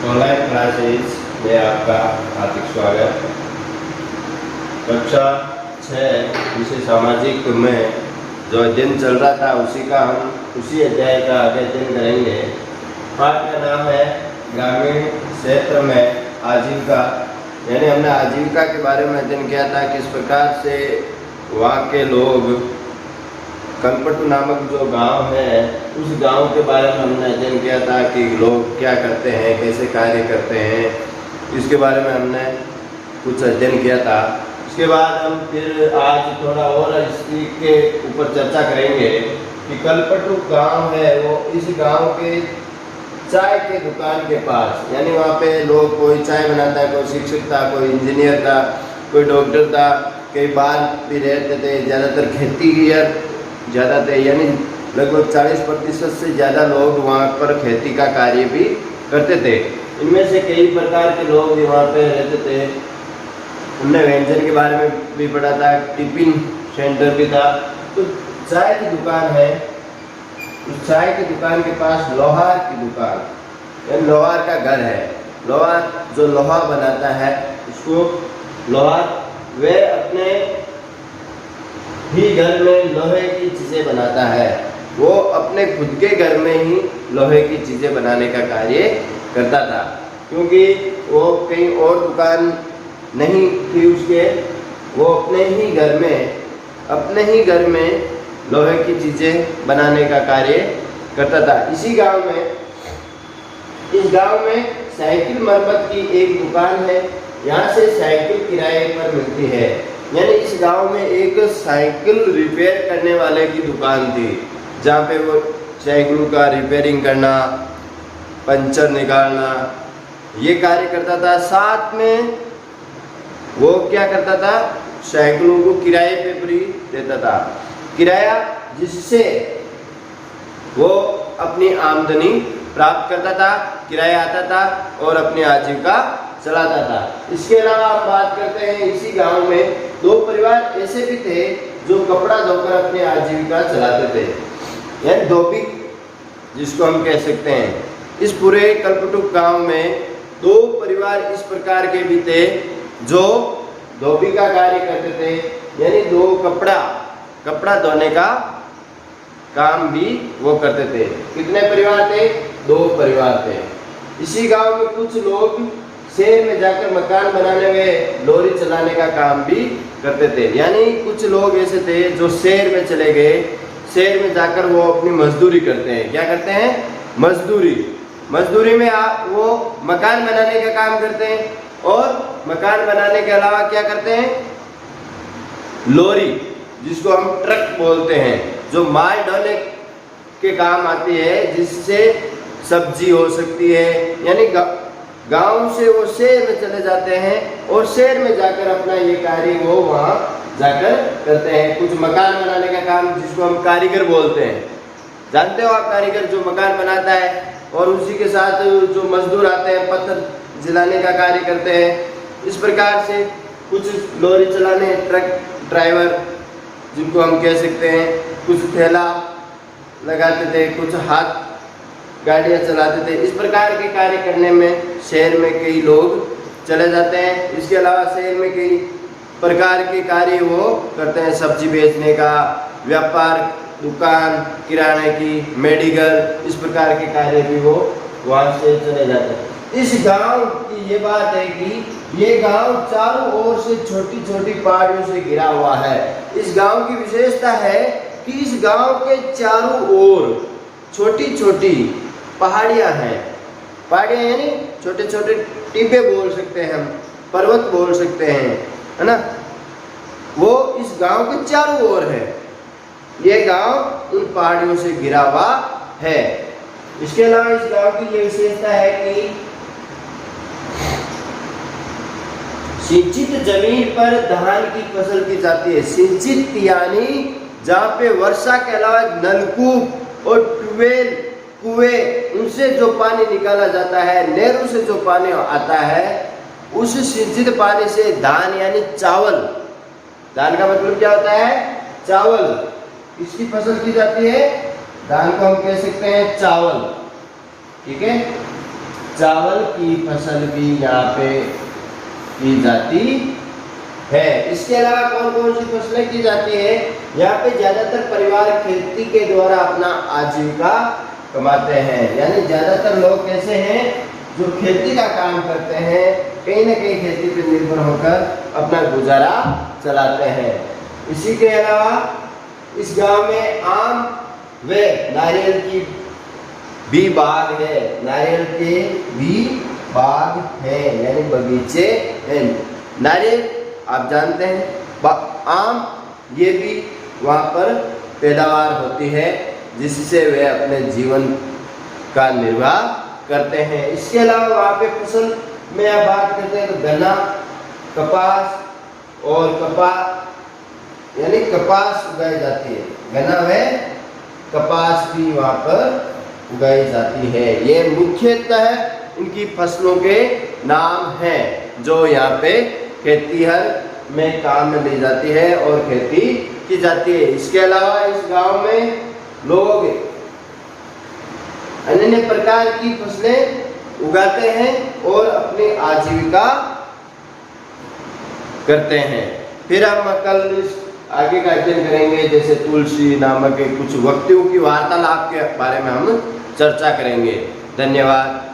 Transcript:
Online classes में आपका हार्दिक स्वागत। कक्षा 6 विषय सामाजिक में जो अध्ययन चल रहा था उसी अध्याय का आगे अध्ययन करेंगे। पाठ का नाम है ग्रामीण क्षेत्र में आजीविका। यानी हमने आजीविका के बारे में अध्ययन किया था, किस प्रकार से वहाँ के लोग कलपट्टू नामक जो गांव है उस गांव के बारे में हमने अध्ययन किया था कि लोग क्या करते हैं, कैसे कार्य करते हैं, इसके बारे में हमने कुछ अध्ययन किया था। उसके बाद हम फिर आज थोड़ा और इसी के ऊपर चर्चा करेंगे कि कलपट्टू गांव है वो इस गांव के चाय के दुकान के पास, यानी वहाँ पे लोग कोई चाय बनाता है, कोई शिक्षक था, कोई इंजीनियर था, कोई डॉक्टर था, कई बार भी रहते थे। ज़्यादातर खेती की ज़्यादा थे, यानी लगभग 40% से ज़्यादा लोग वहाँ पर खेती का कार्य भी करते थे। इनमें से कई प्रकार के लोग भी वहाँ पे रहते थे। उनने व्यंजन के बारे में भी पढ़ा था, टिफिन सेंटर भी था। तो चाय की दुकान है, उस चाय की दुकान के पास लोहार की दुकान, यानी लोहार का घर है। लोहार जो लोहा बनाता है उसको लोहार वे अपने ही घर में लोहे की चीज़ें बनाता है। वो अपने खुद के घर में ही लोहे की चीज़ें बनाने का कार्य करता था, क्योंकि वो कहीं और दुकान नहीं थी उसके। वो अपने ही घर में लोहे की चीज़ें बनाने का कार्य करता था। इस गांव में साइकिल मरम्मत की एक दुकान है। यहाँ से साइकिल किराए पर मिलती है। यानी इस गांव में एक साइकिल रिपेयर करने वाले की दुकान थी, जहाँ पे वो साइकिलों का रिपेयरिंग करना, पंचर निकालना, ये कार्य करता था। साथ में वो क्या करता था, साइकिलों को किराए पे भी देता था। किराया जिससे वो अपनी आमदनी प्राप्त करता था, किराया आता था और अपनी आजीविका चलाता था। इसके अलावा हम बात करते हैं, इसी गांव में 2 परिवार ऐसे भी थे जो कपड़ा धोकर अपनी आजीविका चलाते थे, यानी धोबी जिसको हम कह सकते हैं। इस पूरे कलपट्टू गांव में 2 परिवार इस प्रकार के भी थे जो धोबी का कार्य करते थे, यानी 2 कपड़ा धोने का काम भी वो करते थे। कितने परिवार थे? 2 परिवार थे। इसी गांव में कुछ लोग शहर में जाकर मकान बनाने में लोरी चलाने का काम भी करते थे। यानी कुछ लोग ऐसे थे जो शहर में चले गए, शहर में जाकर वो अपनी मजदूरी करते हैं। क्या करते हैं? मजदूरी में वो मकान बनाने का काम करते हैं, और मकान बनाने के अलावा क्या करते हैं? लोरी, जिसको हम ट्रक बोलते हैं, जो माल ढोने के काम आती है, जिससे सब्जी हो सकती है। यानी गांव से वो शहर में चले जाते हैं और शहर में जाकर अपना ये कार्य वो वहाँ जाकर करते हैं। कुछ मकान बनाने का काम, जिसको हम कारीगर बोलते हैं। जानते हो आप कारीगर जो मकान बनाता है, और उसी के साथ जो मजदूर आते हैं पत्थर जलाने का कार्य करते हैं। इस प्रकार से कुछ लॉरी चलाने, ट्रक ड्राइवर जिनको हम कह सकते हैं, कुछ ठेला लगाते थे, कुछ हाथ गाड़ियाँ चलाते थे। इस प्रकार के कार्य करने में शहर में कई लोग चले जाते हैं। इसके अलावा शहर में कई प्रकार के कार्य वो करते हैं, सब्जी बेचने का, व्यापार, दुकान किराने की, मेडिकल, इस प्रकार के कार्य भी वो वहाँ से चले जाते हैं। इस गांव की ये बात है कि ये गांव चारों ओर से छोटी छोटी पहाड़ियों से घिरा हुआ है। इस गांव की विशेषता है कि इस गांव के चारों ओर छोटी छोटी पहाड़ियाँ हैं। पहाड़ियाँ यानी छोटे छोटे टिब्बे बोल सकते हैं हम, पर्वत बोल सकते हैं, है ना। वो इस गांव के चारों ओर है। ये गांव उन पहाड़ियों से घिरा हुआ है। इसके अलावा इस गांव की ये विशेषता है कि सिंचित जमीन पर धान की फसल की जाती है। सिंचित यानी जहाँ पे वर्षा के अलावा नलकूप और ट्यूबवेल, कुएं, उनसे जो पानी निकाला जाता है, नहरों से जो पानी आता है, उस सिंचित पानी से धान यानी चावल, धान का मतलब क्या होता है? चावल। इसकी फसल की जाती है, धान को हम कह सकते हैं चावल। ठीक है, चावल की फसल भी यहाँ पे की जाती है। इसके अलावा कौन कौन सी फसलें की जाती है? यहाँ पे ज्यादातर परिवार खेती के द्वारा अपना आजीविका कमाते हैं। यानी ज्यादातर लोग कैसे हैं जो खेती का काम करते हैं, कहीं ना कहीं खेती पर निर्भर होकर अपना गुजारा चलाते हैं। इसी के अलावा इस गांव में आम व नारियल की भी बाग है, नारियल के भी बाग है, यानी बगीचे हैं। नारियल आप जानते हैं, आम ये भी वहाँ पर पैदावार होती है जिससे वे अपने जीवन का निर्वाह करते हैं। इसके अलावा वहाँ पे फसल में आप बात करते हैं तो गन्ना, कपास और कपास यानी कपास उगाई जाती है। गन्ना व कपास भी वहाँ पर उगाई जाती है। ये मुख्यतः इनकी फसलों के नाम हैं जो यहाँ पे खेतीहर में काम में ली जाती है और खेती की जाती है। इसके अलावा इस गांव में लोग अन्य प्रकार की फसलें उगाते हैं और अपनी आजीविका करते हैं। फिर हम कल इस आगे का अध्ययन करेंगे, जैसे तुलसी नामक कुछ व्यक्तियों की वार्तालाप के बारे में हम चर्चा करेंगे। धन्यवाद।